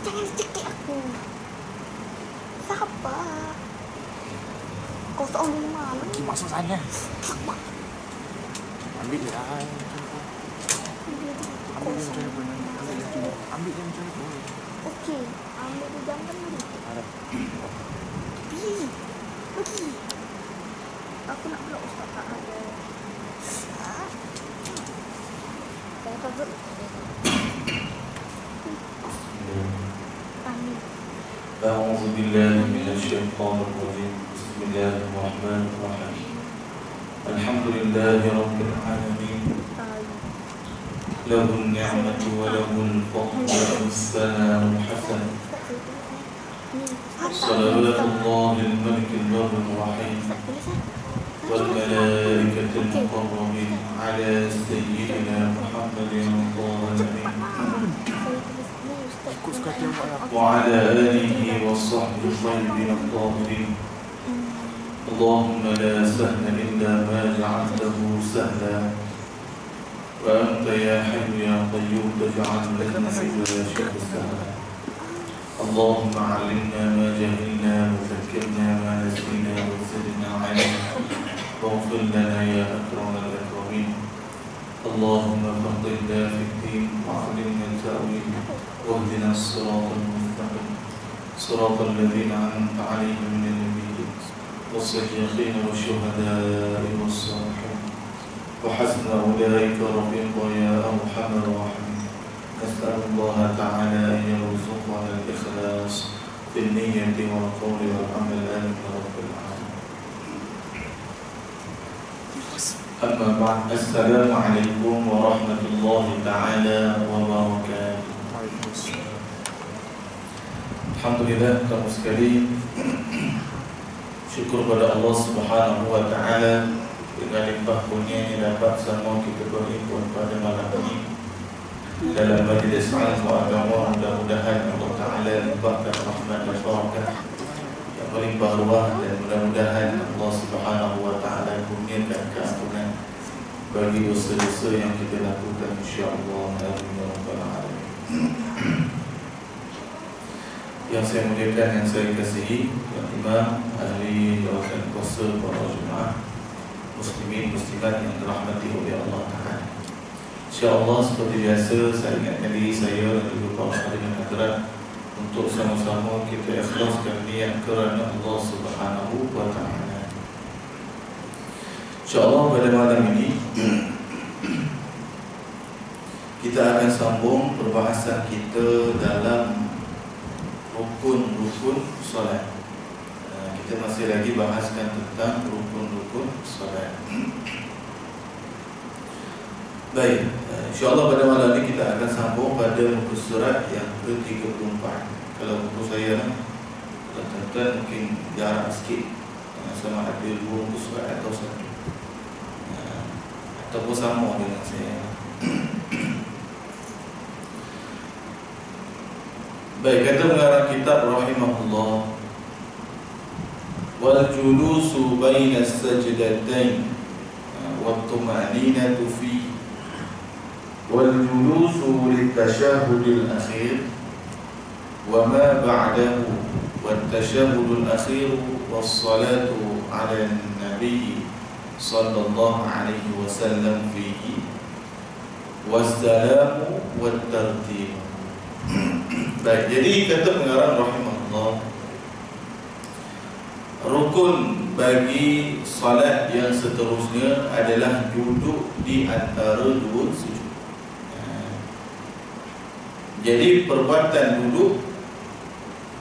Jangan cekik aku. Siapa? Kau seorang dulu malu. Pergi masuk sana. Ambil je lah. Ambil je macam mana. Okey, ambil tu jam kan dulu. Ada. Pergi. Aku nak peluk Ustaz tak ada. Saya kabut. Amin. أعوذ بالله من الشيطان الرجيم بسم الله الرحمن الرحيم الحمد لله رب العالمين له النعمة وله الفضل والثناء الحسن صلوات الله الملك البر الرحيم والملائكة المقربين على سيدنا محمد طه الأمين وعلى آله وصحبه الطيبين الطاهرين اللهم لا سهل إلا ما جعلته سهلا وأنت يا حي يا قيوم تجعل لنا الواشق سهلا اللهم علمنا ما جهلنا وذكرنا ما نسينا وزدنا علما واغفر لنا يا أكرم الأكرمين اللهم فقهنا في الدين وعلمنا التأويل واهدنا الصراط المستقيم صراط الذين أنعمت عليهم من النبيين والصديقين والشهداء والصالحين وحسن أولئك رفيقا يا أرحم الراحمين نسأل الله تعالى أن يرزقنا الإخلاص في النية والقول والعمل آمين رب العالمين أما بعد السلام عليكم ورحمة الله تعالى وبركاته. Alhamdulillah, kaum sekalian, syukur pada Allah Subhanahu wa taala dengan limpah kurnia yang dapat sama kita berhimpun pada malam ini dalam majlis ilmu agama. Mudah-mudahan Allah taala limpahkan rahmat dan barakah yang melimpah ruah, dan mudah-mudahan Allah Subhanahu wa taala kurniakan keampunan bagi dosa-dosa yang kita lakukan, insya-Allah. Amin ya rabbal alamin. Yang saya muliakan, yang saya kasihi, Tuan Imam, ahli jawatan kuasa para jemaah muslimin muslimat yang dirahmati oleh Allah Taala. Insya-Allah seperti biasa saya ingatkan diri saya dan juga para hadirin hadirat untuk sama-sama kita ikhlaskan niat kerana Allah Subhanahu wa taala. Insya-Allah pada malam ini kita akan sambung perbahasan kita dalam rukun-rukun solat. Kita masih lagi bahaskan tentang rukun-rukun solat. Baik, insya-Allah pada malam ini kita akan sambung pada muka surat yang ke-34. Kalau buku saya tuan-tuan mungkin jarang sikit, sama ada 2 muka surat atau 1, ataupun sama dengan saya. Baik, kata pengarang kitab rahimahullah, wal julusu baina as-sajdatain wa at-tuma'ninatu fi wal julusu lit-tashahhudil akhir wa ma ba'dahu wat-tashahhudul akhir was-salatu 'ala an-nabi sallallahu alaihi wasallam fihi was-salamu wat-tartib. Baik, jadi kata pengarang rahimahullah, rukun bagi salat yang seterusnya adalah duduk di antara 2 sujud. Jadi perbuatan duduk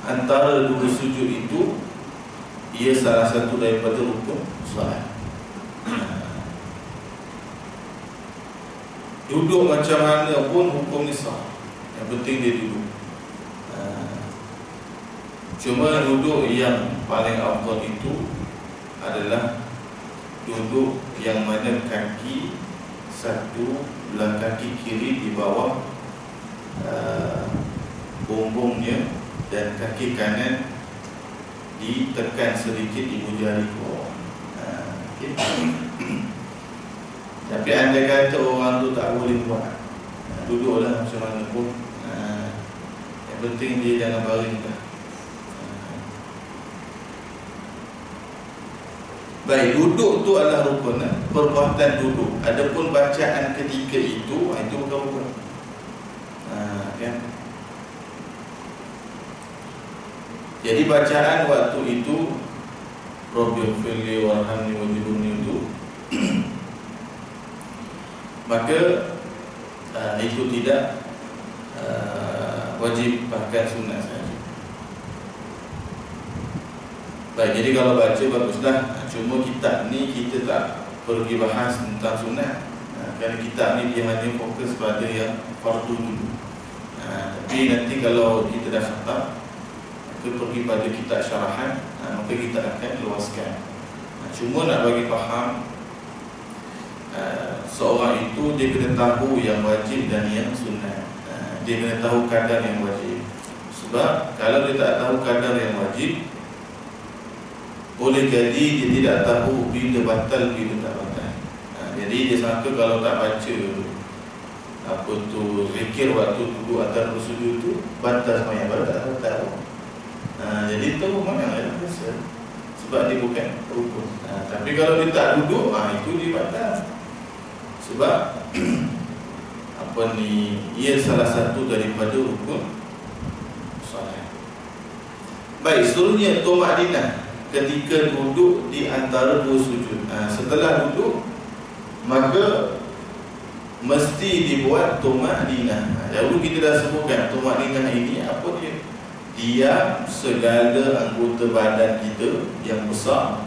antara 2 sujud itu ia salah satu daripada rukun salat. Duduk macam mana pun hukum ni sah, yang penting dia duduk. Cuma duduk yang paling afdal itu adalah duduk yang mana kaki satu belah kaki kiri di bawah bumbungnya dan kaki kanan ditekan sedikit ibu jari ke bawah. Okay. Tapi anda kata orang tu tak boleh buat, duduklah macam mana pun. Yang Yang penting dia jangan baring dah. Baik, duduk tu adalah rukun, perbuatan duduk. Adapun bacaan ketika itu bukan rukun. Kan? Jadi bacaan waktu itu Rabbighfirli warhamni wajibuni itu maka itu tidak wajib, bahkan sunnah saja. Baik, jadi kalau baca baguslah. Cuma kitab ni kita tak pergi bahas tentang sunnah, kerana kitab ni dia hanya fokus pada yang fardu dulu. Tapi nanti kalau kita dah khatam, kita pergi pada kitab syarahan, maka kita akan luaskan. Cuma nak bagi faham, seorang itu dia kena tahu yang wajib dan yang sunnah. Dia kena tahu kadar yang wajib. Sebab kalau dia tak tahu kadar yang wajib, boleh jadi dia tidak tahu bila batal, bila tak batal. Jadi dia sangka kalau tak baca zikir waktu duduk antara sujud tu batal sembahyang, baru tak tahu. Jadi tahu mana yang biasa, sebab dia bukan rukun. Tapi kalau dia tak duduk, itu dia batal. Sebab ia salah satu daripada rukun solat. Baik, seterusnya tumakninah ketika duduk di antara dua sujud. Setelah duduk, maka mesti dibuat tumakninah. Dahulu kita dah sebutkan tumakninah ini apa dia? Diam segala anggota badan kita yang besar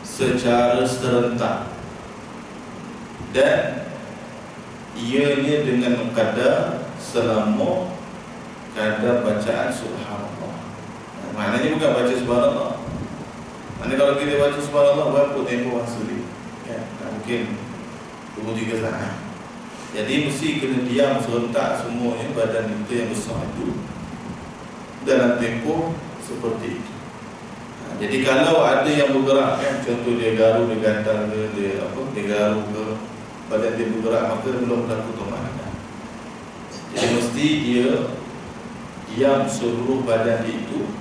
secara serentak, dan ianya dengan kadar selama kadar bacaan subhanallah. Maknanya bukan baca subhanallah. Maknanya kalau kita baca subhanallah, berapa tempoh masa dia? Mungkin 2-3 saat. Jadi mesti kena diam serentak semuanya badan kita yang besar itu dalam tempoh seperti itu. Jadi kalau ada yang bergerak, contoh dia garu, dia gantar ke, dia garu ke, badan dia bergerak, maka belum berlaku tumakninah. Jadi mesti dia diam seluruh badan itu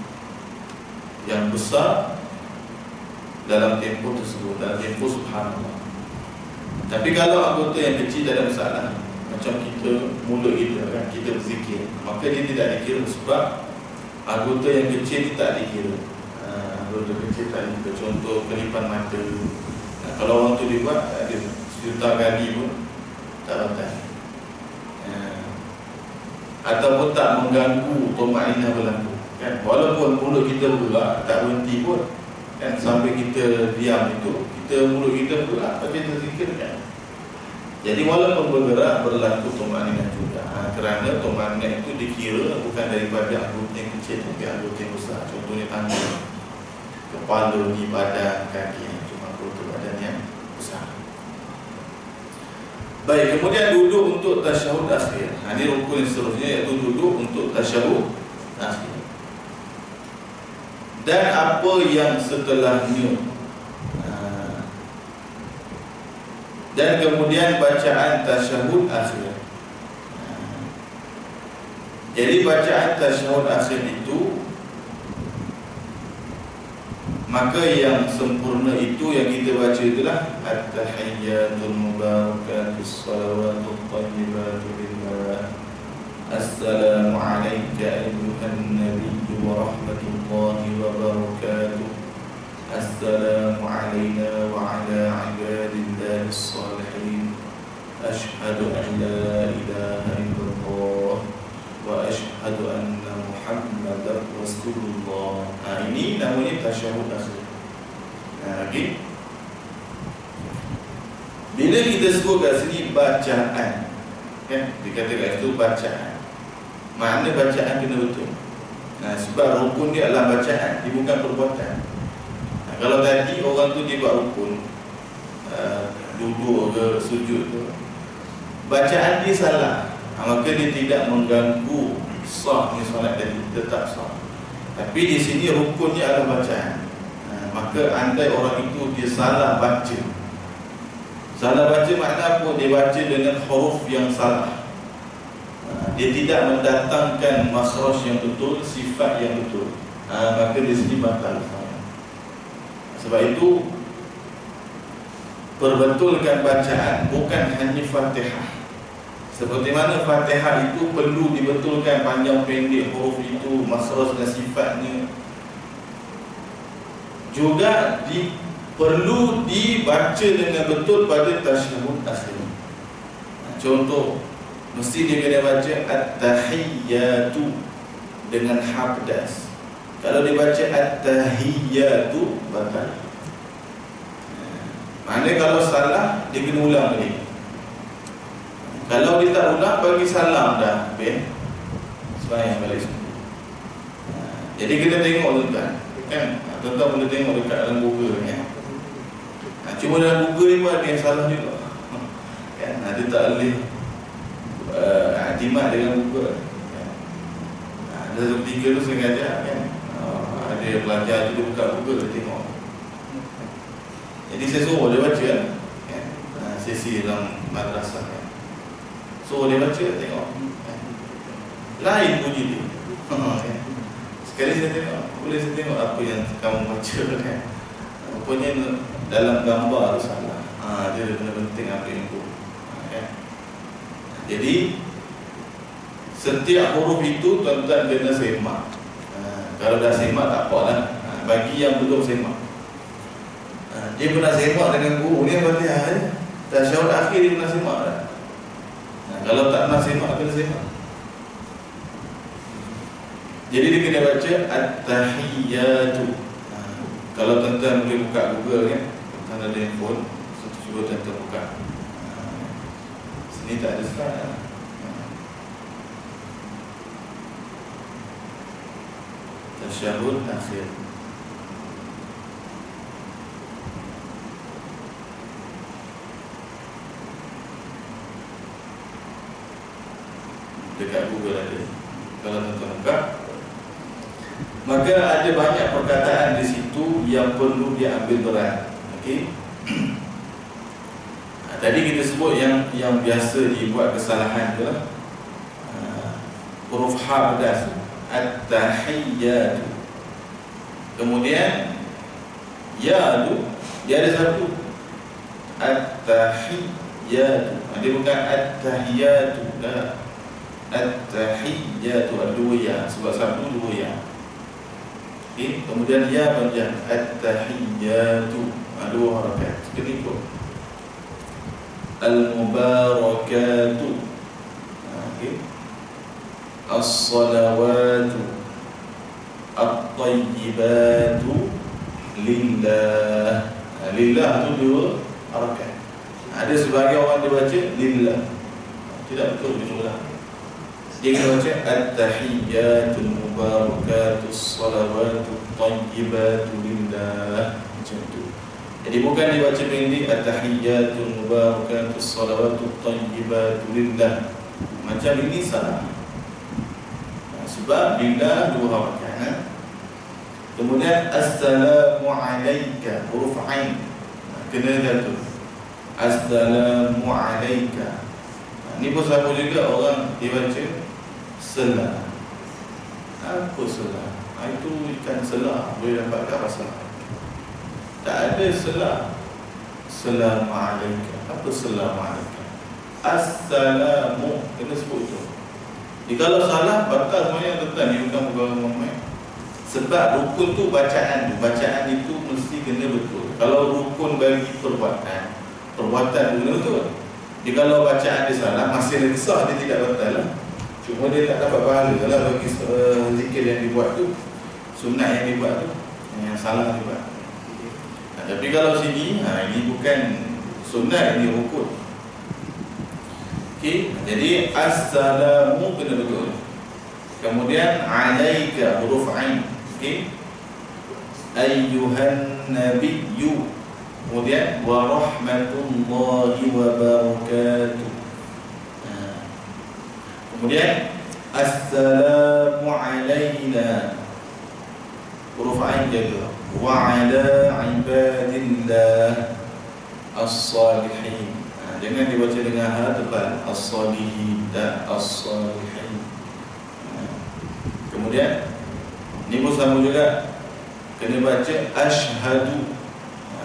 yang besar dalam tempoh tersebut, dalam tempoh subhanallah. Tapi kalau anggota yang kecil tak ada masalah, macam kita, mulut kita kita berzikir, maka dia tidak dikira, sebab anggota yang kecil tak dikira. Anggota kecil tak dikira. Contoh kelipan mata, kalau orang tu dibuat ada sejuta kali pun tak batal. Ataupun tak mengganggu tumakninah berlaku, kan? Walaupun mulut kita bergerak, tak berhenti pun, kan? Sampai kita diam itu, mulut kita bergerak, tapi kita zikir, kan? Jadi walaupun bergerak, berlaku tumakninah juga. Kerana tumakninah itu dikira bukan daripada anggota yang kecil, tapi anggota yang besar. Contohnya tangan, kepala, di badan, kaki, cuma anggota badan yang besar. Baik, kemudian duduk untuk tasyahud akhir. Ini rukun yang seterusnya, iaitu duduk untuk tasyahud akhir. Dan apa yang setelahnya. Dan kemudian bacaan tasyahud akhir. Jadi bacaan tasyahud akhir itu, maka yang sempurna itu yang kita baca itulah at-tahiyyatul mubarakatus salawatut thayyibatu lillah. Assalamu alayka ayyuhan nabiyyu wa rahmatullahi wa barakatuh. Assalamu alayna wa ala ibadillahi s-salihin. Ashhadu an la ilaha illallah wa ashhadu anna Muhammadar Rasulullah. Ini namanya tasyahud akhir. Okay. Bila kita sebut kat sini bacaan, kan? Dikatakan itu bacaan. Makna bacaan kena betul. Sebab rukun dia adalah bacaan, dia bukan perbuatan. Kalau tadi orang tu dia buat rukun, duduk ke, sujud ke, bacaan dia salah, maka dia tidak mengganggu sahnya solat tadi, tetap sah. Tapi di sini rukunnya adalah bacaan. Maka andai orang itu dia salah baca, makna apa? Dia baca dengan huruf yang salah. dia tidak mendatangkan makhraj yang betul, sifat yang betul, maka di sini batal. Sebab itu perbetulkan bacaan bukan hanya Fatihah. Seperti mana Fatihah itu perlu dibetulkan panjang pendek huruf itu, makhraj dan sifatnya, juga perlu dibaca dengan betul pada tasyahud akhir. Contoh, mesti dia kena baca at-tahiyyatu dengan ha pedas. Kalau dibaca at-tahiyyatu batal. Maknanya kalau salah dia kena ulang lagi. Kalau dia tak ulang, bagi salam dah habis, sembahyang balik semua. Jadi kita tengok tuan-tuan, kan? Tuan-tuan boleh tengok dekat dalam Google kan? Cuma dalam Google ni pun ada yang salah juga kan? Dia tak boleh iktimat dengan Google kan? Ada ketika tu sengaja kan? Ada pelajar tu dia buka Google, dia tengok. Jadi saya suruh dia baca kan? Sesi dalam madrasah kan? Suruh dia baca, tengok kan? Lain bunyi dia kan? Sekali saya tengok, boleh saya tengok apa yang kamu baca kan? Rupanya dalam gambar tu salah. Dia benar penting apa yang tu kan? Jadi setiap huruf itu tuan-tuan kena semak. Kalau dah semak tak apa lah. Bagi yang belum semak, dia pernah semak dengan guru ni Fatihah, tasyahud akhir dia pernah semak dah. Kalau tak pernah semak, kena semak. Jadi dia kena baca at-tahiyyatu. Kalau tuan-tuan boleh buka Google kan, tuan-tuan ada handphone, cuba tuan-tuan buka. Sini tak ada slide. Tasyahud akhir. Dekat Google ada. Kalau tuan-tuan buka, maka ada banyak perkataan di situ yang perlu diambil berat. Okey. Tadi kita sebut yang biasa dibuat kesalahan tu lah. Huruf ha pedas, at-tahiyyatu. Kemudian ya tu dia ada satu, at-tahiyyatu. Dia bukan at-tahiyyatu dah. At-tahiyyatu dua ya, sebab satu dua ya. Okay. Kemudian ya panjang, at-tahiyyatu dua harakat. Kena ikut. Al-mubarakatu. Okay. As-salawatu, at-tayyibatu lillah. Lillah tu dua harakat. Ada sebagai orang dia baca lillah, tidak betul dia ulang. Dia kena baca at-tahiyyatul mubarakatus salawatut tayyibatu lillah, macam tu. Jadi bukan dibaca pendek at-tahiyyatul mubarakatus salawatut tayyibatu lillah. Macam ini salah. Sebab lillah dua harakat. Kemudian assalamu alayka, huruf ain kena jatuh. Assalamu alayka. Ni pun sama juga orang dibaca selah. Apa selah? Itu ikan selah, boleh dapat kat pasar. Tak ada selah. Assalamu alayka. Apa assalamu alayka? Assalamu, kena sebut tu. Jadi kalau salah, batal semuanya tuan-tuan. Dia bukan perkara ramai. Sebab rukun tu bacaan tu. Bacaan itu mesti kena betul. Kalau rukun bagi perbuatan kena betul. Jadi kalau bacaan dia salah, masih lagi sah, dia tidak batal lah. Cuma dia tak dapat pahala lah bagi zikir yang dibuat tu, sunat yang dibuat tu, yang salah dibuat. Tapi kalau sini, ini bukan sunat, ini rukun. Okey, jadi assalamu kena betul. Kemudian alaika, huruf ain. Okey, ayyuhan nabiyyu. Kemudian wa rahmatullahi wa barakatuh. Kemudian assalamu alayna, huruf ain jaga, wa ala ibadillah as-salihin. Jangan dibaca dengan ha tebal. As-salihin dan as-salihin. Kemudian ni pun sama juga, kena baca asyhadu.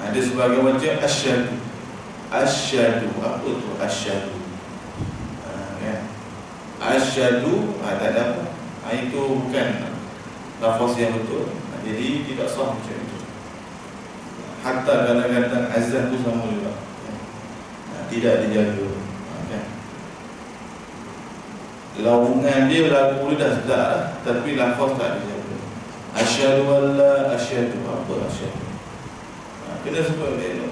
Ada sebagai baca asyhadu. Asyhadu, apa tu asyhadu? Asyhadu tak ada apa. Itu bukan lafaz yang betul. Jadi tidak sah macam itu. Hatta kadang-kadang azan tu sama juga. Tidak dijaga. Laungan dia lagu dia dah sedap lah, tapi lafaz tak dijaga. Asyhadu an la asyhadu, apa asyhadu? Kena sebut dia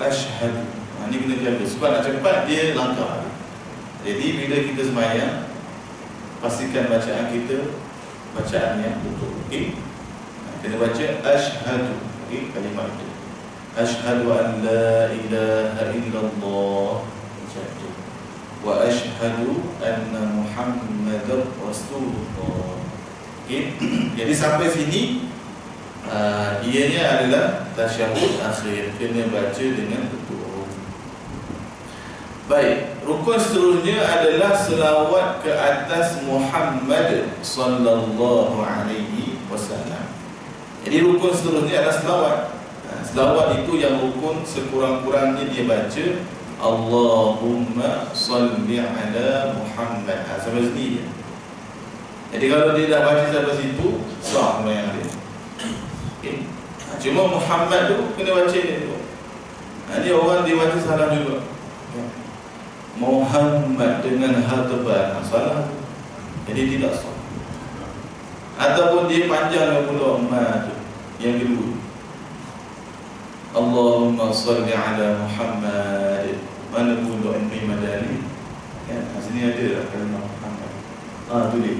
asyhadu. Ni kena jaga. Sebab nak cepat dia langkah. Jadi bila kita sembahyang, pastikan bacaan kita bacaan yang betul. Okey. Kita baca asyhadu. Okey, kalimat itu. Asyhadu an la ilaha illallah. Wa asyhadu anna Muhammadar Rasulullah. Okey. Jadi sampai sini ianya adalah tasyahud akhir. Kena baca dengan betul. Baik, rukun seterusnya adalah selawat ke atas Muhammad sallallahu alaihi wasallam. Jadi rukun seterusnya adalah selawat. Selawat itu yang rukun sekurang-kurangnya dia baca Allahumma salli ala Muhammad. Sampai sini je. Jadi kalau dia dah baca sampai situ, sah sembahyang dia. Okay. Cuma Muhammad tu kena baca dia tu. Dia orang dia baca salah juga. Muhammad dengan ha tebal, salah. Jadi tidak sah. Ataupun dia panjang pula ma tu. Yang kedua, Allahumma salli ala Muhammad. Mana pula ilmi madani? Kan sini ada lah kalimah Muhammad. Tu dia.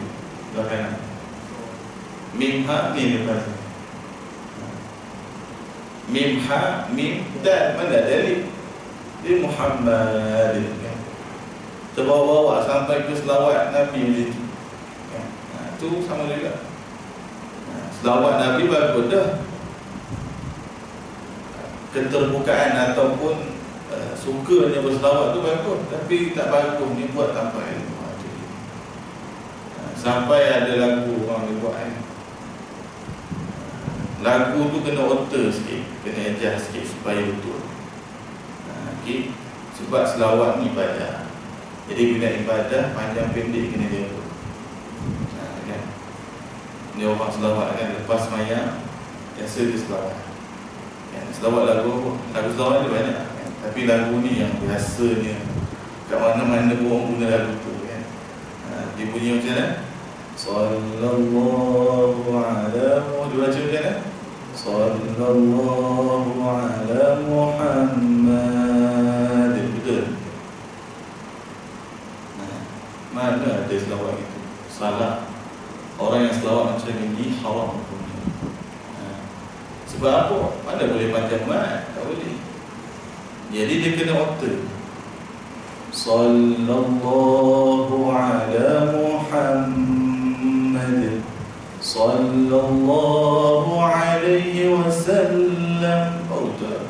Belakang. Mim ha ni lepas. Mim ha mim dal, mana dalil? Dia Muhammad. Terbawa-bawa sampai ke selawat Nabi macam tu. Itu sama juga. Selawat Nabi bagus dah. Keterbukaan ataupun sukanya berselawat tu bagus. Tapi tak bagus ni buat tanpa ilmu. Sampai ada lagu orang dia buat lagu tu kena otter sikit, kena adjust sikit supaya betul. Okay. Sebab selawat ni ibadah. Jadi bila ibadah, panjang pendek kena jaga. Kan? Ni orang selawat kan, lepas sembahyang biasa dia selawat. Kan? Selawat lagu selawat dia banyak kan? Tapi lagu ni yang biasanya kat mana-mana pun orang guna lagu tu kan? Dia bunyi macam mana? Sallallahu ala Muhammad. Dia baca macam mana? Sallallahu ala Muhammad. Betul? Mana ada selawat itu? Salah. Orang yang selawat macam ini haram hukumnya. Sebab apa? Mana boleh panjang mat? Tak boleh. Jadi dia kena otter. Sallallahu ala Muhammad. Sallallahu alaihi wasallam. Otter.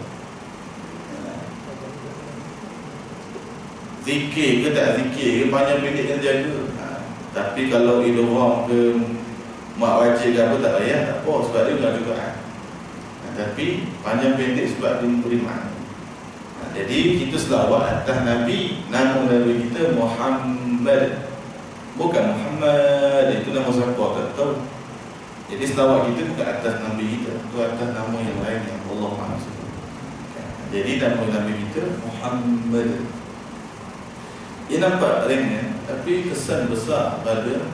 Zikir ke tak zikir ke, panjang pendek kena jaga. Tapi kalau idgham ke mak wajib ke apa tak payah, tak apa, sebab dia bukan Al-Quran. Tapi panjang pendek sebab dia memberi makna. Jadi kita selawat atas Nabi. Nama Nabi kita Muhammad, bukan Muhammad. Itu nama siapa tak tahu. Jadi selawat kita bukan atas Nabi kita, itu atas nama yang lain yang Allah Maha. Jadi nama Nabi kita Muhammad. Ia nampak ringan, tapi kesan besar pada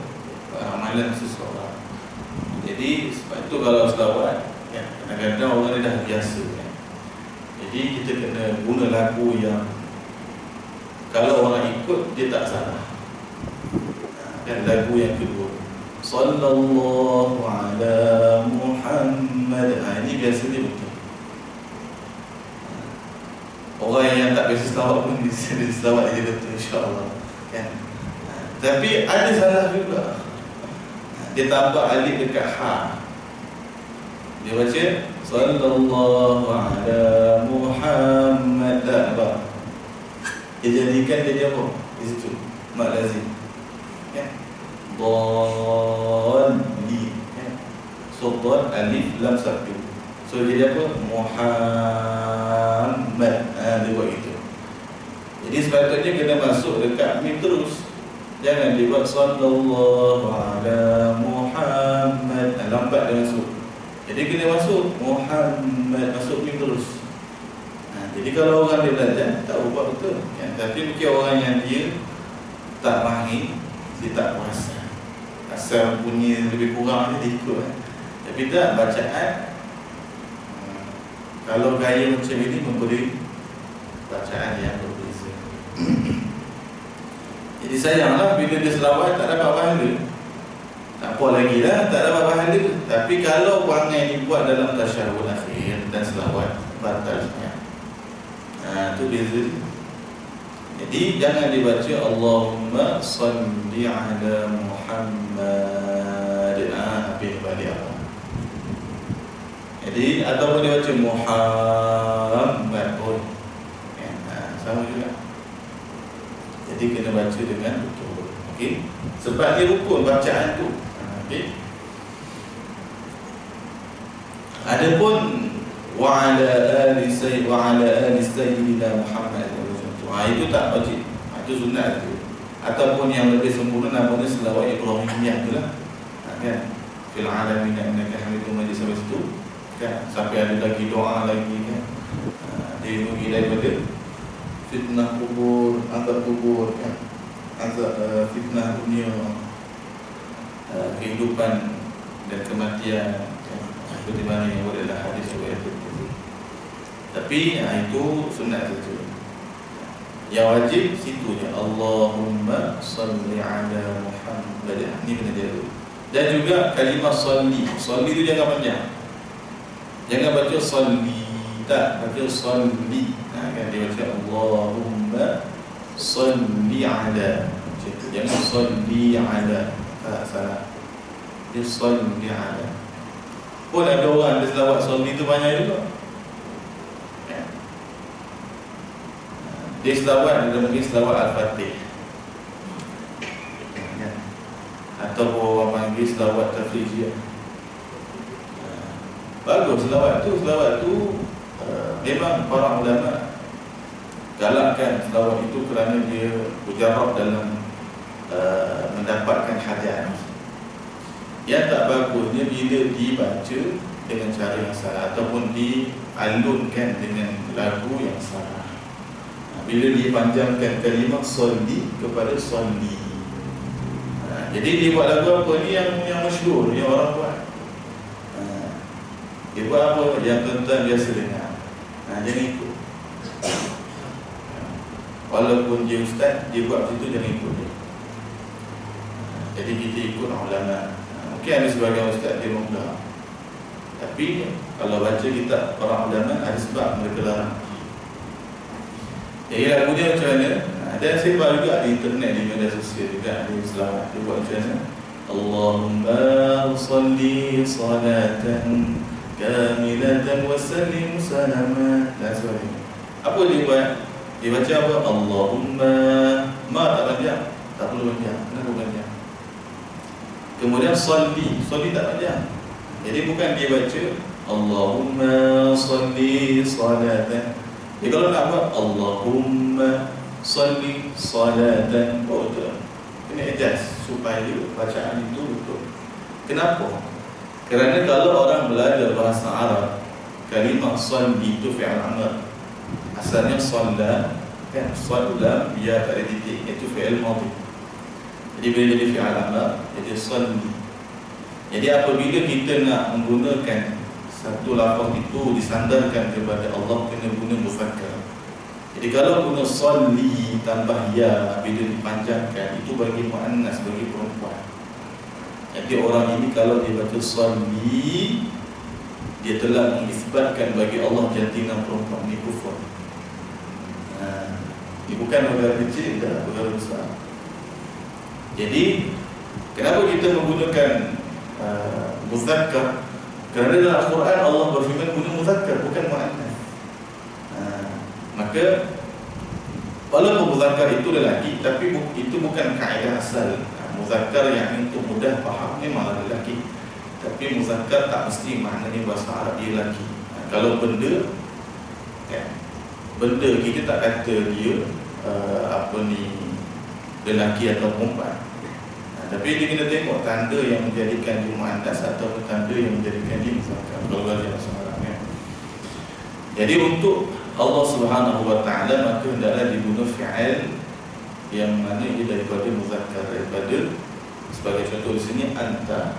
amalan seseorang. Jadi sebab itu kalau selawat, kadang-kadang orang ni dah biasa kan? Jadi kita kena guna lagu yang kalau orang ikut, dia tak salah. Dan lagu yang kedua, Sallallahu ala Muhammad. Ini biasa dia betul. Orang yang tak biasa selawat pun dia selawat dia betul, insyaAllah kan? Tapi ada salah juga. Dia tambah alif dekat ha. Dia baca Sallallahu ala Muhammad. Tak apa. Dia jadikan jadi apa? Di situ mat lazim. Ya. Dhalli. Ya. So dhal alif lam satu. So jadi apa? Muhammad. Dia buat itu. Jadi sepatutnya kena masuk dekat mim terus. Jangan dibuat sallallahu ala Muhammad. Lambat dia masuk. Jadi kena masuk Muhammad, masuk mim terus. Jadi kalau orang dia belajar tak buat betul. Tapi mungkin orang yang dia tak faham, dia tak puasa. Asal bunyi lebih kurang dia ikut. Tapi tak bacaan. Kalau gaya macam ini memberi bacaan yang berbeza. Jadi sayanglah bila dia selawat tak dapat pahala. Tak apa lagi lah, tak dapat pahala. Tapi kalau perangai dibuat dalam tasyahud akhir dan selawat, batalnya. Itu beza. Jadi jangan dibaca Allahumma salli ala Muhammad. Habis balik apa? Jadi ataupun dia baca Muhammad pun sama juga. Jadi kena baca dengan betul. Okey. Sebab dia rukun bacaan tu. Okey. Adapun wa ala ali sayyidina Muhammad itu tak wajib. Itu sunat tu. Ataupun yang lebih sempurna namanya selawat Ibrahimiyah itulah. Kan? Fil alamin innaka hamidum majid sampai situ. Kan? Sampai ada lagi doa lagi kan. Dilindungi daripada fitnah kubur, azab kubur kan. Azab fitnah dunia, kehidupan dan kematian kan? Seperti mana yang adalah hadis riwayat itu. Tapi itu sunat saja. Yang wajib situ je Allahumma salli ala Muhammad. Ini kena jaga. Dan juga kalimah salli. Salli itu jangan panjang. Jangan baca salli, tak baca salli. Kan dia baca Allahumma salli ala. Jangan salli ala. Tak salah. Dia salli ala. Pun ada orang dia selawat salli itu banyak juga. Dia selawat, dia mungkin selawat Al-Fatih kan? Atau orang panggil selawat Tafrijiyah. Bagus selawat tu memang para ulama galakkan selawat itu kerana dia mujarab dalam mendapatkan hajat. Yang tak bagusnya bila dibaca dengan cara yang salah ataupun dialunkan dengan lagu yang salah. Bila dipanjangkan kalimah salli kepada salli. Jadi dia buat lagu apa ni yang masyhur, yang orang buat. Dia buat apa yang tuan-tuan biasa dengar. Jangan ikut. Walaupun dia ustaz, dia buat situ jangan ikut dia. Jadi kita ikut ulama. Mungkin ada sebagian ustaz dia mudah. Tapi kalau baca kitab para ulama ada sebab mereka larang. Jadi lagu dia macam mana? Dan sebab juga di internet, di media sosial juga ada selawat. Dia buat macam mana? Allahumma salli salatan kamilatan wa sallim salaman. Dan sebagainya. Apa dia buat? Dia baca apa? Allahumma. Tak panjang. Tak perlu panjang. Kenapa panjang? Kemudian salli. Salli tak panjang. Jadi bukan dia baca Allahumma salli salatan. Jadi kalau nak buat Allahumma salli salatan, betul. Kena adjust supaya bacaan itu betul. Kenapa? Kerana kalau orang belajar bahasa Arab, kalimah salli itu fi'al amr. Asalnya salla, kan? Salla dia tak ada titik, itu fi'al madhi. Jadi bila jadi fi'al amr, jadi salli. Jadi apabila kita nak menggunakan satu lafaz itu disandarkan kepada Allah, kena guna mufakkar. Jadi kalau guna salli tambah ya bila dipanjangkan, itu bagi muannas, bagi perempuan. Jadi orang ini kalau dia baca salli, dia telah mengisbatkan bagi Allah jantina perempuan. Ini kufur. Ini bukan perkara kecil, dah perkara besar. Jadi kenapa kita menggunakan muzakkar? Kerana dalam Al-Quran Allah berfirman guna muzakkar, bukan muannas. Maka Walaupun muzakkar itu lelaki, tapi itu bukan kaedah asal. Muzakkar yang itu mudah faham memang lelaki, tapi muzakkar tak mesti maknanya bahasa Arab dia lelaki. Kalau benda, kan, benda kita tak kata dia lelaki atau perempuan. Tapi dia kena tengok tanda yang menjadikan dia muannas atau tanda yang menjadikan dia muzakkar. Kalau bahasa Arab, kan. Jadi untuk Allah Subhanahu wa taala maka hendaklah diguna fi'il yang mana ia daripada muzakkar, daripada sebagai contoh di sini anta.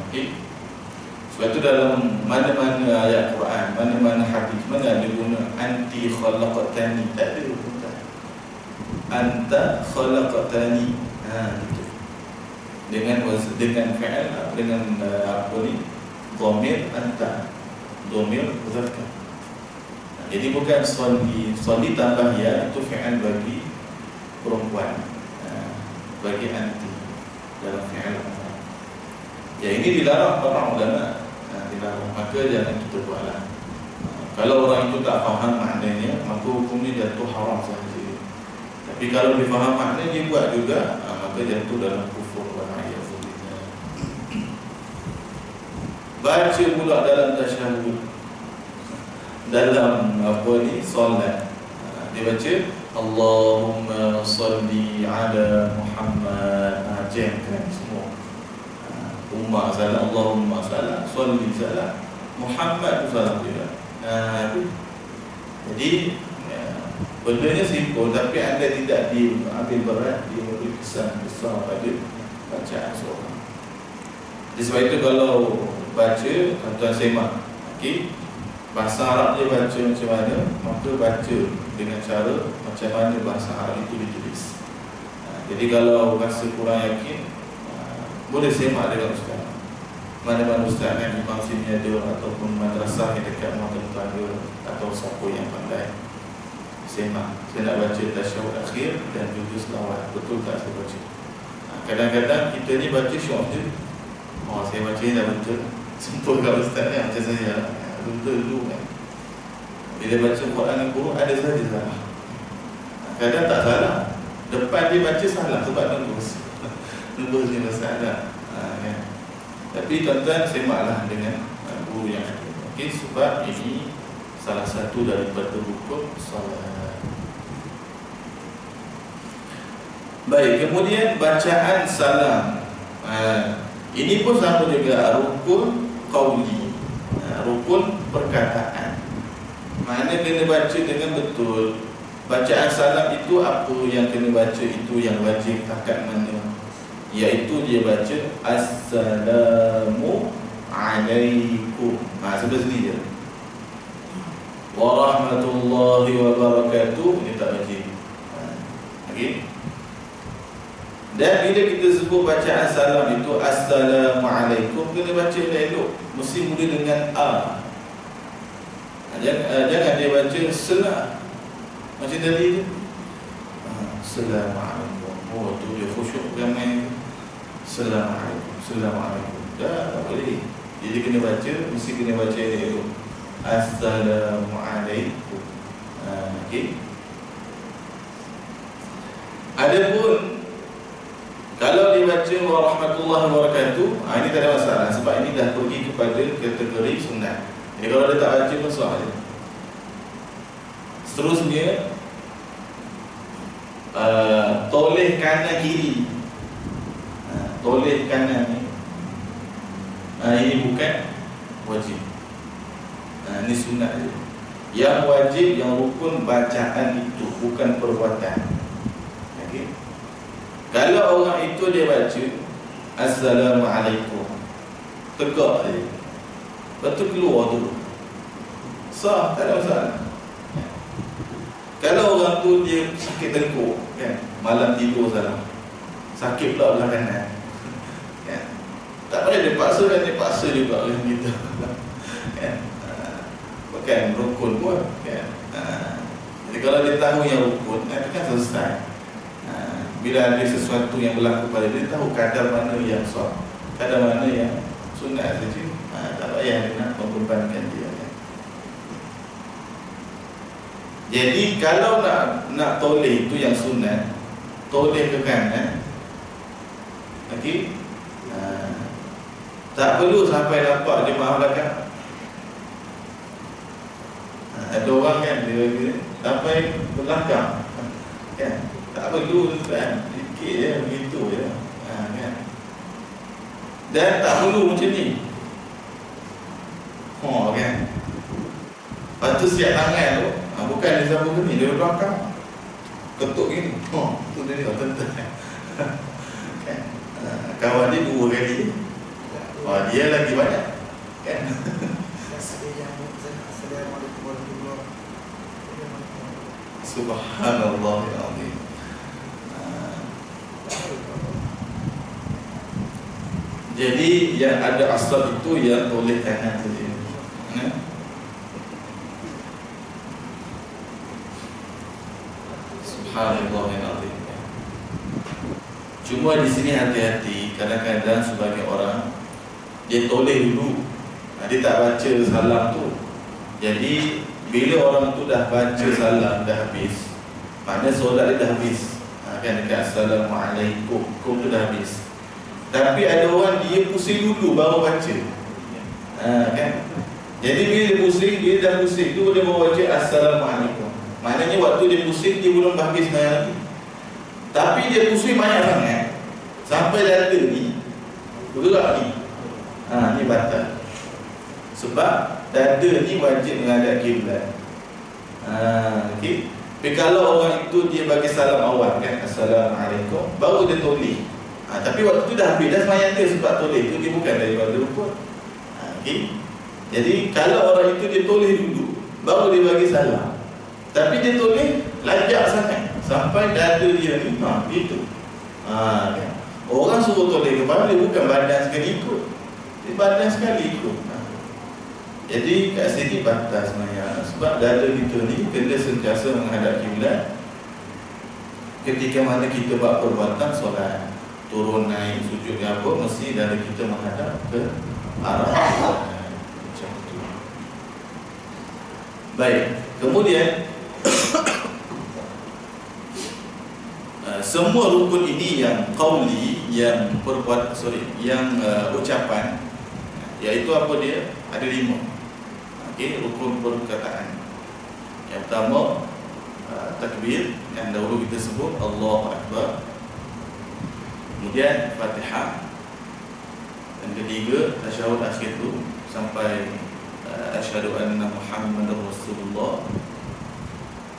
Okey. Sebab itu dalam mana-mana ayat Quran, mana-mana hadis, mana ada guna anti khalaqtani, tak ada guna anta khalaqtani. Itu. Dengan fi'il, dengan dhamir anta, dhamir muzakkar. Jadi bukan soli tambah ya, itu fi'il bagi perempuan, bagi anti dalam fi'il. Ya, ini dilarang para ulama, dilarang, maka jangan kita buatlah. Kalau orang itu tak faham maknanya, maka hukumnya jatuh haram sahaja. Tapi kalau dia faham maknanya, dia buat juga, maka jatuh dalam kufur. Baca pula dalam tasyahud, dalam solat, dia baca Allahumma salli ala Muhammad. Jemkan semua ummah salam, Allahumma salam, salli salam, Muhammad salam juga. Jadi bendanya simpel, tapi anda tidak diambil berat, dia memberi kesan besar pada bacaan seorang. Jadi sebab itu kalau baca, tuan semak, okey, bahasa Arab dia baca macam mana, maka baca dengan cara macam mana bahasa Arab itu ditulis. Jadi kalau rasa kurang yakin, boleh semak dengan ustaz. Mana-mana ustaz kan, imam sini ada, ataupun madrasah yang dekat rumah tetangga, atau siapa yang pandai, semak. Saya nak baca tasyahud akhir dan juga selawat, betul tak saya baca? Kadang-kadang kita ni baca syok je, saya baca ni dah betul, sempur kat ustaz ni macam saya, betul dulu kan. Bila baca Quran yang buruk, ada saja salah. Kadang tak salah, depan dia baca salah sebab nembus ni masalah, kan? Tapi tuan-tuan semaklah dengan guru yang ada. Okey, sebab ini salah satu daripada hukum solat. Baik, kemudian bacaan salam. Ini pun sama juga rukun qauli, rukun perkataan. Mana kena baca dengan betul. Bacaan salam itu apa yang kena baca, itu yang wajib takat mana, iaitu dia baca Assalamu alaikum. Sebelah sini je, warahmatullahi wabarakatuh, ini tak wajib. Okay. Dan bila kita sebut bacaan salam itu Assalamualaikum, kena baca elok, mesti mula dengan A. Jangan dia baca selah macam tadi je. Assalamualaikum. Oh, tu dia khusyuk ramai. Assalamualaikum, Assalamualaikum. Dah tak boleh. Jadi kena baca, mesti kena baca elok. Assalamualaikum. Okey. Adapun kalau dibaca warahmatullahi wabarakatuh, ini tak ada masalah, sebab ini dah pergi kepada kategori sunat. Jadi kalau dia tak baca pun sah je. Seterusnya toleh kanan kiri, toleh kanan ni, ini bukan wajib, ini sunat je. Yang wajib, yang rukun bacaan itu, bukan perbuatan. Okay. Kalau orang itu dia baca Assalamualaikum, tegak je, lepas tu keluar dulu, sah, tak ada masalah. Kalau orang tu dia sakit tengkuk, kan, malam tidur salah, sakit pula belah kanan, kan, tak boleh dia paksa, kan, dia paksa juga oleh kita, kan, bukan rukun pun, kan. Jadi kalau dia tahu yang rukun, itu kan selesai. Bila ada sesuatu yang berlaku pada dia, tahu kadar mana yang sah, kadar mana yang sunat saja. Tak payah dia nak membebankan dia, kan. Jadi kalau nak toleh itu yang sunat, toleh ke kanan. Okey. Tak perlu sampai nampak jemaah belakang. Ada orang kan dia sampai belakang. Kan? Tak perlu kan. Sikit je begitu je. Kan. Dan tak perlu macam ni. Kan. Lepas tu siap tangan tu. Bukan dia sambung ke ni, dia belakang ketuk gini. Tu dia tentang kan. Kawan dia 2 kali. Dia lagi banyak kan. Subhanallahirrahmanirrahim. Jadi yang ada asal itu yang toleh kanan saja. Subhanallahirrahmanirrahim. Cuma di sini hati-hati, kadang-kadang sebagai orang dia toleh dulu, dia tak baca salam tu. Jadi bila orang tu dah baca salam dah habis, maknanya solat dia dah habis. Kan dekat Assalamualaikum, tu dah habis. Tapi ada orang dia pusing dulu baru baca. Kan? Jadi bila dia pusing, dia dah pusing tu dia baru baca Assalamualaikum. Maknanya waktu dia pusing dia belum habis sembahyang lagi. Tapi dia pusing banyak sangat sampai dada ni bergerak ni. Ni batal. Sebab dada ni wajib menghadap kiblat. Okey. Tapi kalau orang itu dia bagi salam awal kan, Assalamualaikum, baru dia toleh. Tapi waktu tu dah habis dah sembahyang dia, sebab toleh tu dia bukan daripada rukun. Okey. Jadi kalau orang itu dia toleh dulu, baru dia bagi salam. Tapi dia toleh lajak sangat sampai dada dia ni gitu. Kan. Orang suruh toleh kepala, bukan badan sekali ikut. Dia badan sekali ikut. Jadi kat sini batas sebenarnya. Sebab dada kita ni kena sentiasa menghadap kiblat. Ketika mana kita buat perbuatan solat, turun naik sujud apa, mesti dada kita menghadap ke arah kiblat. Macam tu. Baik. Kemudian semua rukun ini yang qauli, yang ucapan, iaitu apa dia? Ada 5. Okey, rukun perkataan. Yang pertama takbir, yang dahulu kita sebut Allahu Akbar. Kemudian Fatihah. Yang ketiga tasyahud akhir tu sampai asyhadu anna Muhammadar Rasulullah.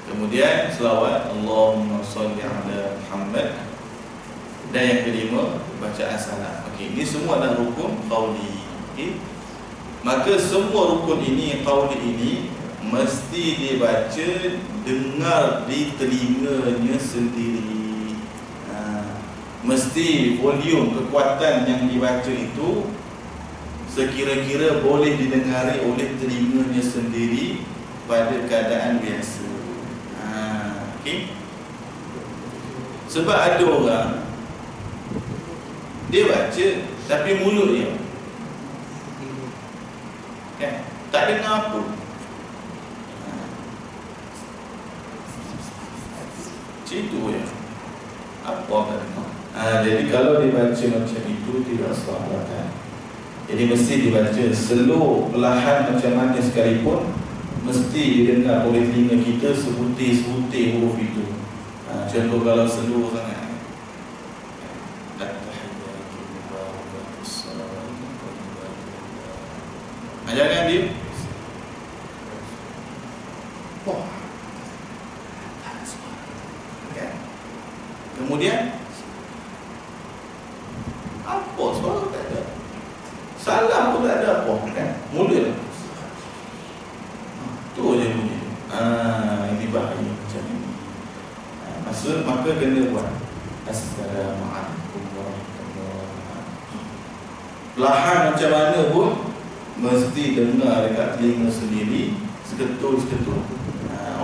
Kemudian selawat Allahumma shalli ala Muhammad. Dan yang kelima bacaan salam. Okey, ini semua adalah rukun qauli. Okey. Maka semua rukun ini, qauli ini mesti dibaca dengar di telinganya sendiri. Mesti volume kekuatan yang dibaca itu sekira-kira boleh didengari oleh telinganya sendiri pada keadaan biasa. Okay. Sebab ada orang dia baca tapi mulut dia kan, tak dengar apa. Itu ya. Apa tak dengar. Jadi kalau dibaca macam itu tidak salah kan. Jadi mesti dibaca slow, perlahan macam mana sekalipun, mesti didengar oleh telinga kita sebutir-sebutir huruf itu. Contoh kalau slow sangat, jangan dia kemudian apa suara tak ada, salam pun tak ada apa kan, mulut tu je bunyi. Ini bahaya macam ni. Maksud maka kena buat Assalamualaikum warahmatullahi wabarakatuh. Perlahan macam mana pun mesti dengar dekat telinga sendiri, seketul-seketul.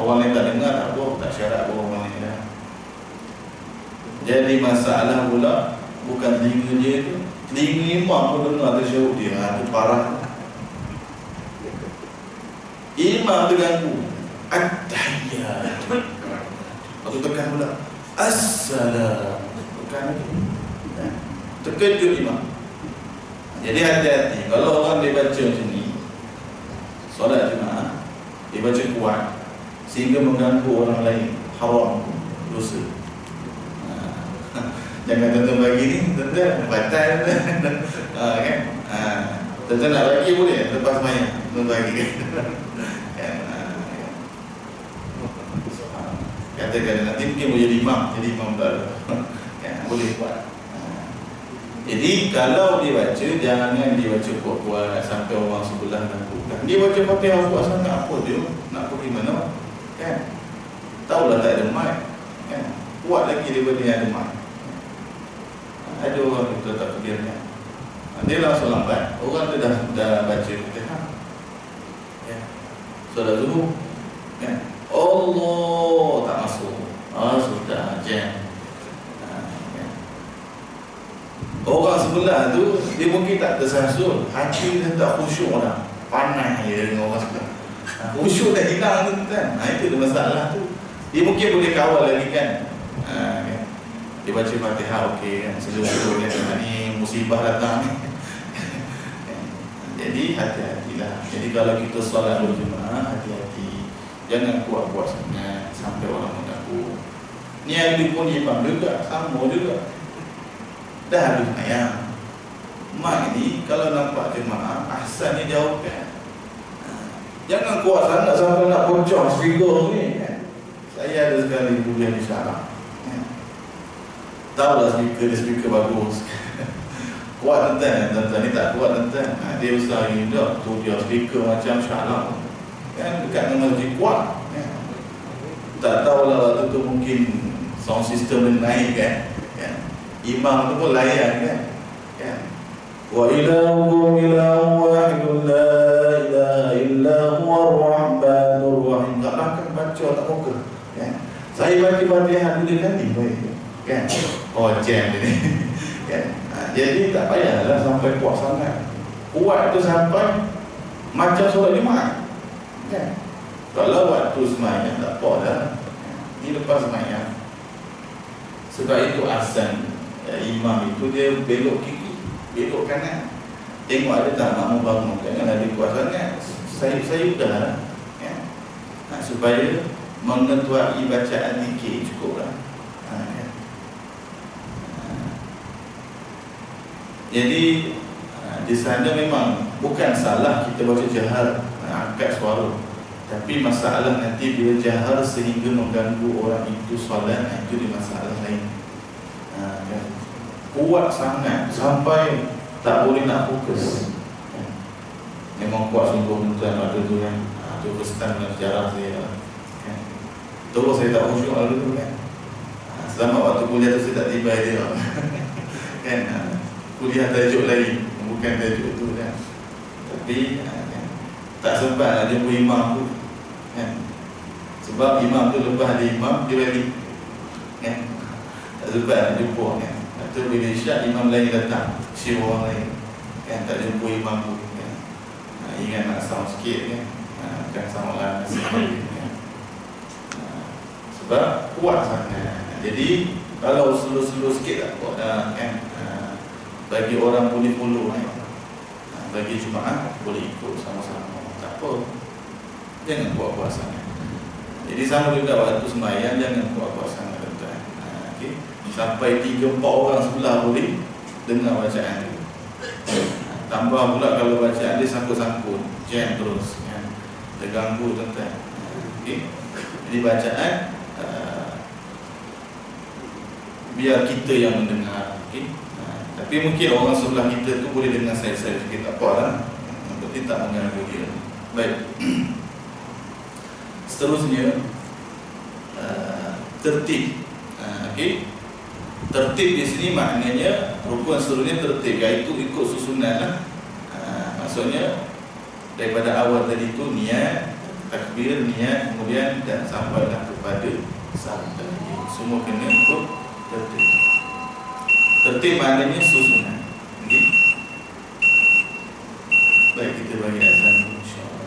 Orang yang tak dengar tak apa, tak syarat orang lain dah. Jadi masalah pula bukan telinga dia tu, telinga imam pun dengar tasyahud dia. Itu parah. Imam terganggu. At-tahiyyat. Lepas tu tekan pula Assalam. Tekan lagi. Terkejut imam. Jadi hati-hati. Kalau orang dia baca macam ni, solat jemaah, dia baca kuat sehingga mengganggu orang lain, haram, dosa. Jangan tuan-tuan bagi ni, tuan-tuan batal kan? Tuan-tuan nak bagi boleh lepas semayang, tuan bagi kan? Katakan nanti mungkin boleh jadi imam tak kan? Boleh buat. Jadi kalau dia baca, jangan dia baca kuat-kuat sampai orang sebelah lakukan. Dia baca Fatihah kuat sangat, apa dia nak pergi mana kan? Tahulah tak ada mic kan? Kuat lagi daripada yang ada mic. Ada orang kita tak fikirkan, dia langsung lambat. Orang tu dah baca Fatihah ya. Solat zuhur kan? Allah tak masuk. Sudah jam. Orang sebelah tu dia mungkin tak tersasul, hati dia tak khusyuk dah, panas dia dengan orang sebelah. Khusyuk dah hilang tu kan. Itu dia masalah tu. Dia mungkin boleh kawal lagi kan. Kan? Dia baca Fatihah okey kan, seluruh kan, ni musibah datang. Jadi hati-hatilah. Jadi kalau kita solat berjemaah, hati-hati. Jangan kuat-kuat sangat sampai orang mengganggu. Ni ada pun imam juga, sama juga. Dah habis ayam. Mak ni kalau nampak jemaah, ahsan ni jawabkan. Jangan kuat sangat sampai nak pocong speaker ni kan. Saya ada sekali kuliah di Syarah. Tahulah speaker bagus. Kuat tuan-tuan ni tak kuat tuan-tuan. Dia besar ni dah tu dia speaker macam Syarah. Kan dekat dengan masjid kuat. Tak tahulah waktu tu mungkin sound system dia naik kan. Imam tu pun layan kan? Wa ilahukum ilahu wahidun la ilaha illa huwa ar-rahmanur rahim. Tak makan baca tak muka kan? Saya baca Fatihah 3 kali baik kan? Jam ni kan? Jadi tak payahlah sampai kuat sangat. Kuat tu sampai macam solat jemaah kan? Kalau waktu semayang tak apa dah. Ini lepas semayang. Sebab itu azan imam itu dia belok kiri, belok kanan. Tengok ada tak nak membangun. Jangan ada kuat sangat. Saya dah kan? Supaya mengetuai bacaan zikir cukuplah. Kan? Jadi di sana memang bukan salah kita baca jahar, angkat suara. Tapi masalah nanti bila jahar sehingga mengganggu orang itu solat, itu di masalah lain. Kan? Kuat sangat sampai tak boleh nak fokus. Memang kuat sungguh tuan ada tu kan. Itu kesetan dalam sejarah saya kan. Terus saya tak khusyuk lalu tu kan. Selama waktu kuliah tu saya tak tiba dia kan. Kuliah tajuk lain, bukan tajuk tu kan. Tapi kan, tak sempat nak jumpa imam tu kan. Sebab imam tu lepas ada imam dia balik kan. Tak sempat nak jumpa kan. Lepas tu bila isyak imam lain datang, siapa orang lain kan, tak jumpa imam tu kan. Ingat nak sound sikit kan. Kan sama lah kan. Sebab kuat sangat. Jadi kalau slow-slow sikit tak kuat kan. Bagi orang boleh follow kan. Bagi jemaah boleh ikut sama-sama, tak apa. Jangan kuat-kuat sangat. Jadi sama juga waktu sembahyang, jangan kuat-kuat sangat tuan-tuan. Okay. Sampai 3-4 orang sebelah boleh dengar bacaan dia. Tambah pula kalau bacaan dia sangkut-sangkut, jam terus kan. Terganggu tuan-tuan. Okay. Jadi bacaan biar kita yang mendengar. Okay. Tapi mungkin orang sebelah kita tu boleh dengar saya-saya sikit, tak apa lah. Berarti tak mengganggu dia. Baik. Seterusnya tertib. Okay. Tertib di sini maknanya rukun seterusnya tertib, iaitu ikut susunan lah. Maksudnya daripada awal tadi tu niat, takbir, niat, kemudian dan sampailah kepada salat. Semua kena ikut tertib. Tertib maknanya susunan. Okay. Baik, kita bagi azan insya-Allah.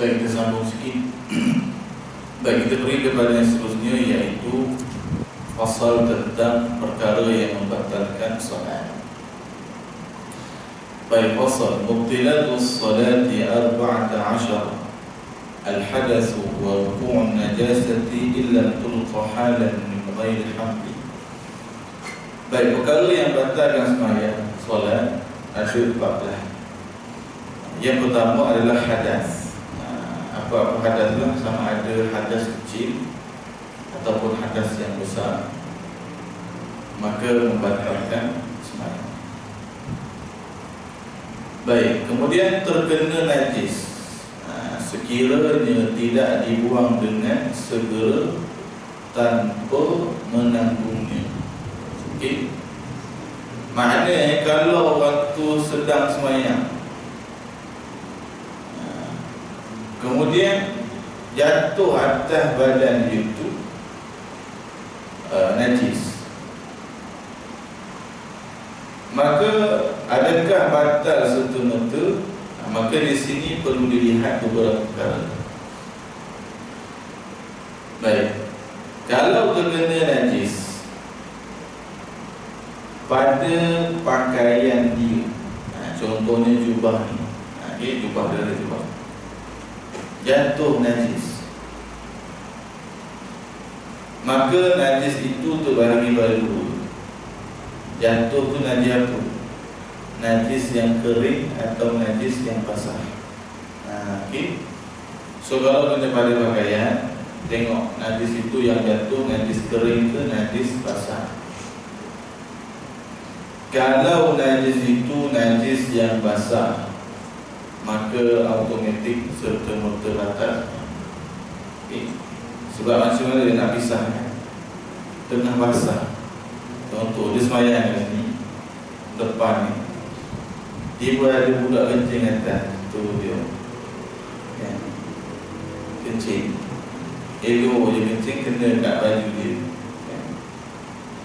Baik, kita sambung sikit. Baik, kita beri kepada yang seterusnya, yaitu pasal tentang perkara yang membatalkan solat. Baik, pasal mubtilatus salati 14 al-hadatsu wa wuqu'un najasati illa tulqa halan min ghairi hamli. Baik, perkara yang batalkan sembahyang solat ada 14. Yang pertama adalah hadas. Apa hadas itu? Sama ada hadas kecil ataupun hadas yang besar, maka membatalkan sembahyang. Baik, kemudian terkena najis, sekiranya tidak dibuang dengan segera tanpa menanggungnya. Okey. Maknanya kalau waktu sedang sembahyang kemudian jatuh atas badan itu najis, maka adakah batal serta-merta? Maka di sini perlu dilihat beberapa perkara. Baik, kalau terkena najis pada pakaian dia, contohnya jubah ni, jubah dia ada jubah, jatuh najis, maka najis itu terbagi pada dua. Jatuh tu najis apa? Najis yang kering atau najis yang basah. Okay. So kalau kita pada pakaian, tengok najis itu yang jatuh najis kering ke najis basah. Kalau najis itu najis yang basah, maka automatik serta-merta batal. Okay. Sebab macam mana dia nak pisahkan? Tengah basah, contoh dia sembahyang kat sini, depan ni, tiba ada budak kencing atas, tu dia. Okay. kencing, ego je kencing kena kat baju dia.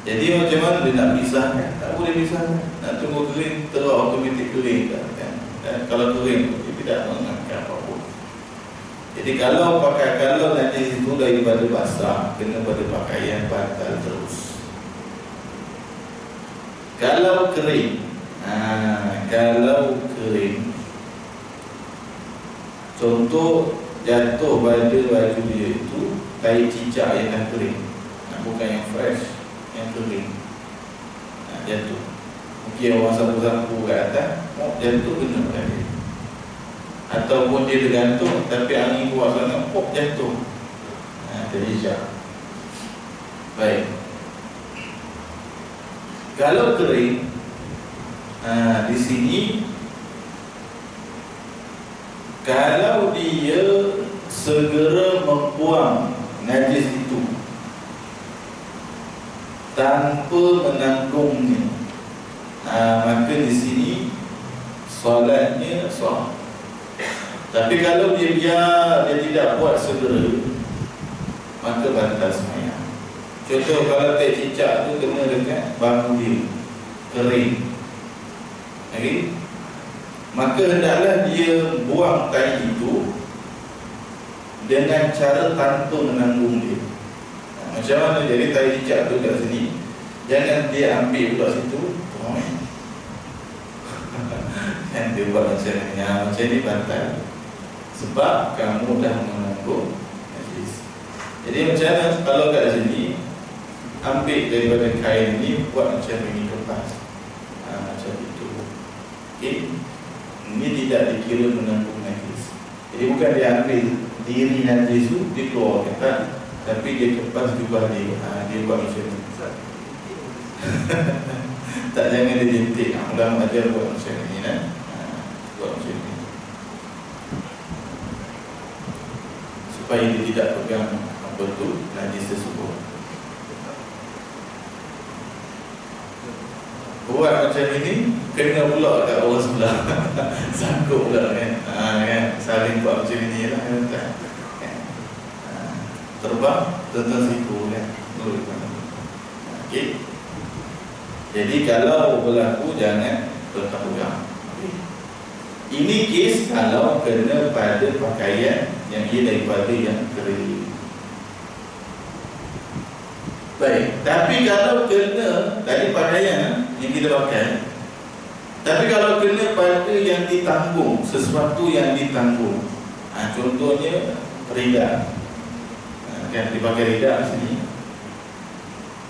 Jadi macam mana dia nak pisahkan? Tak boleh pisahkan. Nak tunggu kering, terus automatik kering kan? Kalau kering, dia tidak mengangkat apa-apa. Jadi kalau najis itu daripada basah, kena pada pakaian batal terus. Kalau kering, contoh jatuh pada baju dia itu kain cicak yang dah kering, bukan yang fresh, yang kering. Jatuh. Mungkin orang sapu-sapu kat atas, jatuh kena kat dia. Ataupun dia tergantung tapi angin kuat sangat, jatuh. Terhijab. Baik. Kalau kering, di sini kalau dia segera membuang najis itu tanpa menanggungnya, maka di sini solatnya sah. Tapi kalau dia biar, dia tidak buat segera, maka batal sembahyang. Contoh kalau teh cicak tu kena dekat bangku dia, kering, okay? Maka hendaklah dia buang kain itu dengan cara tanpa menanggung dia. Macam mana? Jadi tai cicak tu kat sini, jangan dia ambil pula situ, kan dia buat macam ni. Macam ni batal, sebab kamu dah menanggung najis. Jadi macam mana? Kalau kat sini, ambil daripada kain ni, buat macam ini, kepas, macam itu. Okay? Ini tidak dikira menanggung najis. Jadi bukan dia ambil diri najis tu, dia keluarkan, tak? Tapi dia kepas jubah dia. Dia buat macam ni. Tak, jangan dia jentik. Ulama ajar buat macam ni, buat macam ni, supaya dia tidak pegang apa tu najis tersebut. Buat macam ini, kena pula kat orang sebelah. Sangkut pula kan, saling buat macam ni lah kan? Terbang tentang siku kan. Okay. Jadi kalau berlaku, jangan berpegang. Ini kes kalau kena pada pakaian yang ia daripada yang kering. Baik, tapi kalau kena dari pakaian yang kita pakai, tapi kalau kena pada yang ditanggung, sesuatu yang ditanggung, contohnya rida, kan dipakai rida di sini.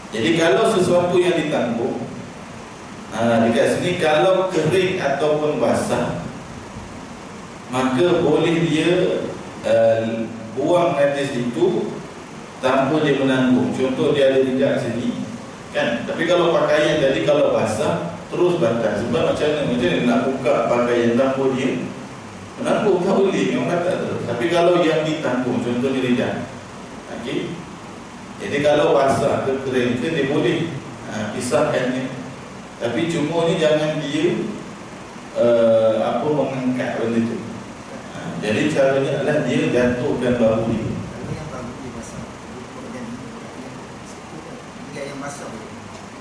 Jadi kalau sesuatu yang ditanggung, dekat sini kalau kering ataupun basah, maka boleh dia buang najis itu tanpa dia menanggung. Contoh dia ada rida sini, kan? Tapi kalau pakaian tadi kalau basah, terus batal. Sebab macam mana nak buka pakaian tanpa dia menanggung? Tak boleh, memang batal terus. Tapi kalau yang ditanggung, contohnya rida, okay? Jadi kalau basah ke kering ke, dia boleh pisahkannya. Tapi cuma ni jangan dia mengangkat benda tu. Jadi caranya adalah dia jatuhkan bahu dia.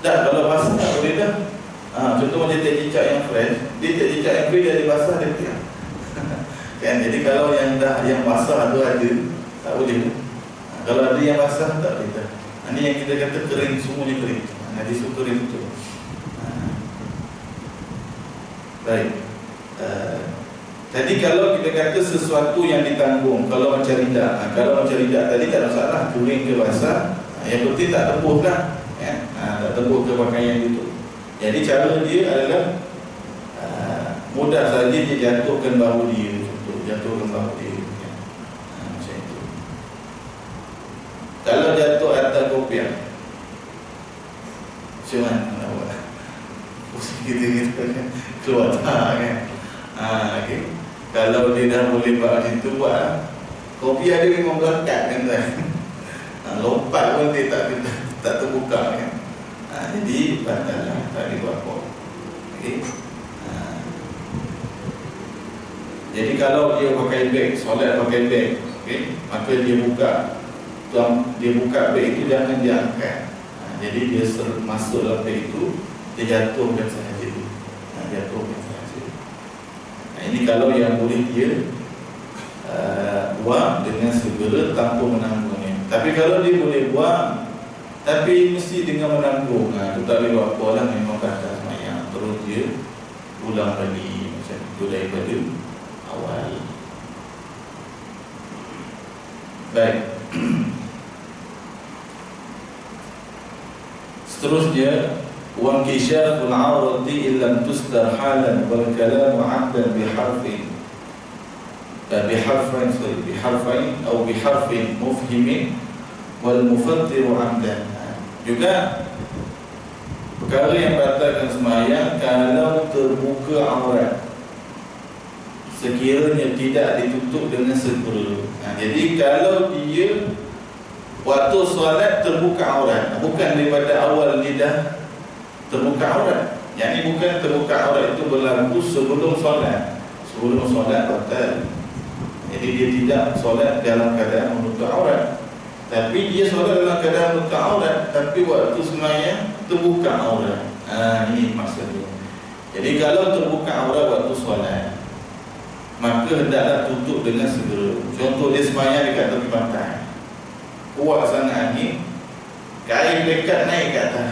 Tak, kalau basah tak boleh dah. Contoh macam teh cicak yang fresh, dia teh cicak yang fresh, dia ada basah, dia tiang. Kan? Jadi kalau yang basah tu ada, tak boleh. Kalau ada yang basah, tak boleh dah. Ini yang kita kata kering, semuanya kering. Najis tu kering betul. Baik. Jadi kalau kita kata sesuatu yang ditanggung, kalau macam rida, tadi tak ada masalah, kering ke basah, yang penting tak tembus lah, tak tembus ke pakaian itu. Jadi cara dia adalah mudah saja dia jatuhkan bahu dia, jatuhkan bahu dia, macam itu. Kalau jatuh atas kopiah, macam mana nak buat? Pusing kita kan, keluar tak kan? Okay. Kalau dia dah boleh buat macam tu, buat. Kopiah dia memang melekat kan, lompat pun dia tak terbuka kan. Jadi batal lah, tak dibuat apa. Okay. Jadi kalau dia pakai beg, solat pakai beg, Okey, maka dia buka beg itu jangan diangkat. Jadi dia masuk dalam beg itu, dia jatuhkan sahaja. Jatuhkan sahaja. Ini kalau yang boleh dia buang dengan segera tanpa menanggungnya. Tapi kalau dia boleh buang tapi mesti dengan menanggung, itu tak boleh buat apa lah, memang batas semayang. Terus dia ulang lagi macam itu daripada awal. Baik. Seterusnya, wa inkishaful 'awrati illam tusdar halan wal kalamu 'amdan biharfain atau biharfin mufhimin wal mufattiru 'amdan. Juga perkara yang batalkan sembahyang kalau terbuka aurat sekiranya tidak ditutup dengan segera. Jadi kalau dia waktu solat terbuka aurat, bukan daripada awal dia dah terbuka aurat. Yang ini bukan terbuka aurat itu berlaku sebelum solat. Sebelum solat batal. Jadi dia tidak solat dalam keadaan menutup aurat. Tapi dia solat dalam keadaan menutup aurat, tapi waktu sembahyang terbuka aurat. Ini maksudnya. Jadi kalau terbuka aurat waktu solat, maka hendaklah tutup dengan segera. Contoh dia sembahyang dekat tepi pantai, kuat sangat angin, kain dekat naik ke atas.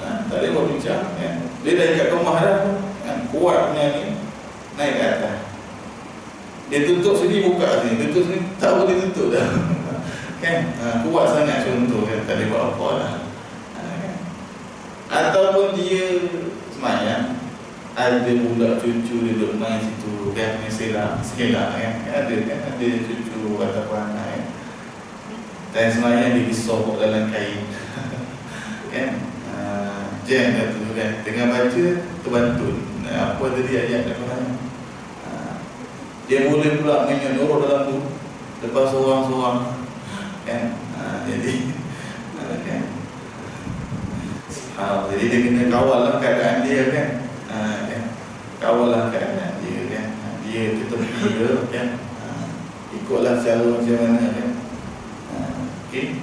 Tak boleh buat bincang, dia dah dekat rumah dah, kuat punya angin, naik ke atas. Dia tutup sini, buka sini, tutup sini, tak boleh tutup dah. Kan? Kuat sangat contoh, tak boleh buat apa lah. Ataupun dia semayang, ada pula cucu dia duduk main situ, kan, selak kan, ada cucu ataupun anak kan. Dan semayang dia disobok dalam kain. Kan? Jam dah tu kan, tengah baca terbantun. Apa tadi ayat dah mana? Dia boleh pula menyodor dalam tu, lepas seorang-seorang kan. Jadi kan, jadi dia kena kawal lah keadaan dia kan. Kawal lah keadaan dia kan. Dia ke tepi ke kan. Ikutlah cara macam mana kan. Okay.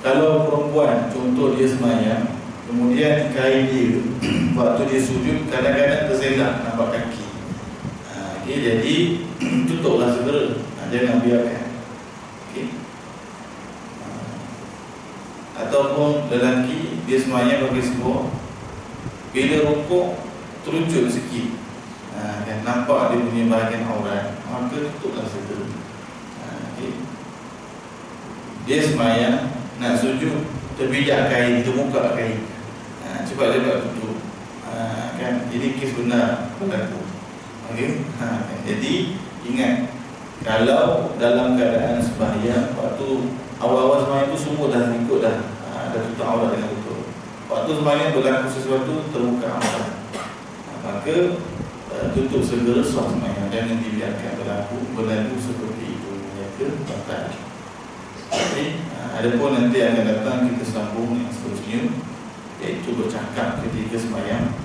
Kalau perempuan contoh dia semayang, kemudian kain dia waktu dia sujud kadang-kadang terselak nampak kaki. Okay, jadi tutuplah segera, jangan biarkan. Okay. Ataupun lelaki dia semayang pakai seluar, bila rukuk terucut sikit, kan, nampak dia punya bahagian aurat, maka tutuplah segera. Okay. Dia semayang nak sujud, terbijak kain, terbuka kain, cepat-cepat tutup, kan. Jadi kes benar berlaku. Okay. Jadi ingat, kalau dalam keadaan sembahyang, waktu awal-awal sembahyang itu semua dah ikut dah, dah tutup aurat dengan betul. Waktu sembahyang berlaku sesuatu, terbuka aurat, maka tutup segera sah sembahyang, jangan dibiarkan berlaku seperti itu, iaitu batal. Jadi adapun nanti akan datang kita sambung yang seterusnya, iaitu bercakap ketika sembahyang,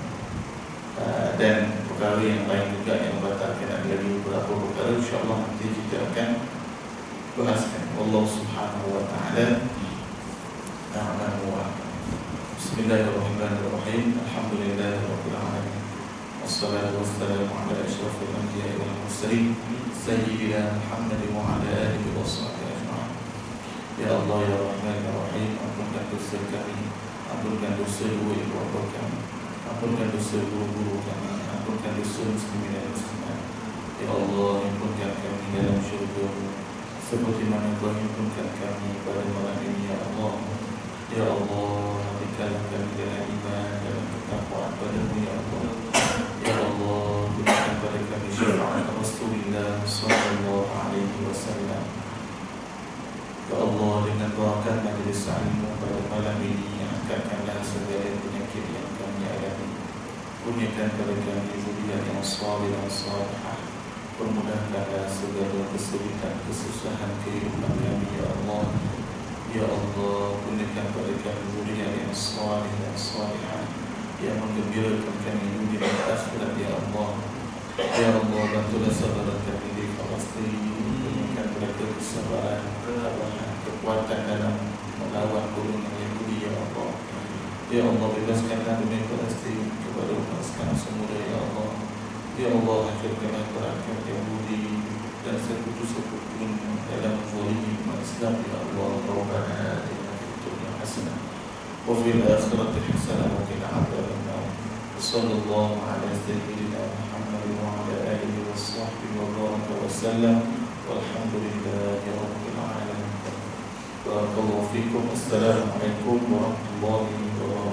dan perkara yang lain juga yang membatalkan. Ada lagi beberapa perkara, insyaAllah nanti kita akan bahaskan. Allah subhanahu wa ta'ala a'lamu. Bismillahirrahmanirrahim. Alhamdulillahirabbil alamin. Wassalatu wassalamu ala asyrafil anbiya'i wal mursalin sayyidina Muhammadin wa ala alihi washabbihi ajma'in. Ya Allah ya Rahman ya Rahim, ampunkan dosa kami, ampunkan dosa dua ibu bapa kami, ampunkan dosa guru-guru kami, ampunkan dosa muslimin dan muslimat. Ya Allah, ampunkan kami dalam syurga-Mu seperti mana Kau ampunkan kami pada malam ini. Ya Allah, ya Allah, berikanlah kami dalam iman, dalam ketakwaan pada-Mu. Ya Allah, ya Allah, berikan pada kami syafaat Rasulullah sallallahu alaihi wasallam. Ya Allah, dengan barakat majlis ilmu pada malam ini, angkatkanlah segala penyakit yang kami alami. Kurniakan pada kami zuriat yang salih dan salihah. Permudahkanlah segala kesulitan, kesusahan kehidupan kami. Ya Allah, ya Allah, kurniakan pada kami zuriat yang salih dan salihah. yang menggembirakan kami dunia dan akhirat ya Allah. Ya Allah, bantulah saudara kami di Palestin, berikan mereka kesabaran, ketabahan, kekuatan dalam melawan golongan Yahudi ya Allah. Ya Allah, bebaskanlah dunia Palestin kepada umat Islam semula ya Allah. Ya Allah, hancurkanlah perangkat Yahudi dan sekutu-sekutu dalam zalimi umat Islam ya Allah. Rabbana atina fid dunya hasanah wa fil akhirati hasanah wa qina adzabannar. Sallallahu ala sayyidina Muhammad wa ala alihi wa sahbihi wa baraka wa sallam. Walhamdulillahi rabbil alamin. Barakallahu fikum. Assalamualaikum warahmatullahi wabarakatuh.